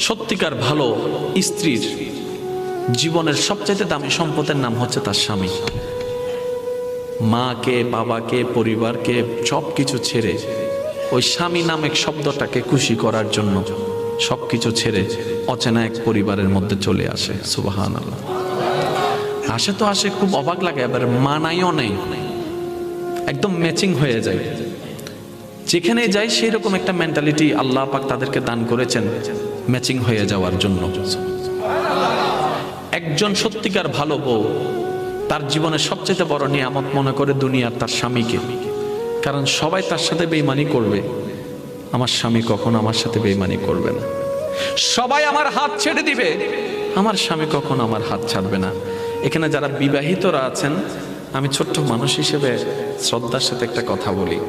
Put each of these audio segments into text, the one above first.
সত্যিকার ভালো স্ত্রীর জীবনের সবচেয়ে দামি সম্পদের নাম হচ্ছে তার স্বামী। মাকে, বাবাকে, পরিবারকে সবকিছু ছেড়ে ওই স্বামী নামক শব্দটাকে খুশি করার জন্য সবকিছু ছেড়ে অচেনা এক পরিবারের মধ্যে চলে আসে। সুবহানাল্লাহ। আসে তো আসে, খুব অবাক লাগে, এবার মানাইও নেই, একদম ম্যাচিং হয়ে যায়। যেখানে যাই সেই রকম একটা মেন্টালিটি আল্লাহ পাক তাদেরকে দান করেছেন ম্যাচিং হয়ে যাওয়ার জন্য। একজন সত্যিকার ভালো বউ তার জীবনের সবচেয়ে বড় নিয়ামত মনে করে দুনিয়ার তার স্বামীকে। কারণ সবাই তার সাথে বেঈমানি করবে, আমার স্বামী কখনো আমার সাথে বেঈমানি করবে না। সবাই আমার হাত ছেড়ে দিবে, আমার স্বামী কখনো আমার হাত ছাড়বে না। এখানে যারা বিবাহিতরা আছেন, আমি ছোট্ট মানুষ হিসেবে শ্রদ্ধার সাথে একটা কথা বলি।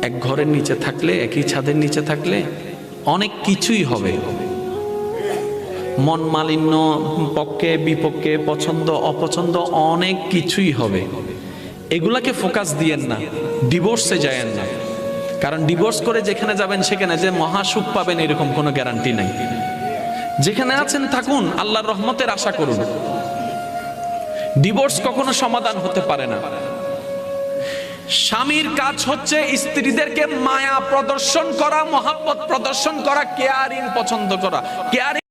এক ঘরের নিচে থাকলে, একই ছাদের নিচে থাকলে অনেক কিছুই হবে, মন মালিন্য, পক্ষে বিপক্ষে, পছন্দ অপছন্দ অনেক কিছুই হবে। এগুলাকে ফোকাস দিয়েন না, ডিভোর্সে যায়েন না। কারণ ডিভোর্স করে যেখানে যাবেন সেখানে যে মহাসুখ পাবেন এরকম কোনো গ্যারান্টি নাই। যেখানে আছেন থাকুন, আল্লাহর রহমতের আশা করুন। ডিভোর্স কখনো সমাধান হতে পারে না। স্বামীর কাজ হচ্ছে স্ত্রীদেরকে মায়া প্রদর্শন করা, মহাব্বত প্রদর্শন করা, কেয়ারিং পছন্দ করা। কেয়ারিং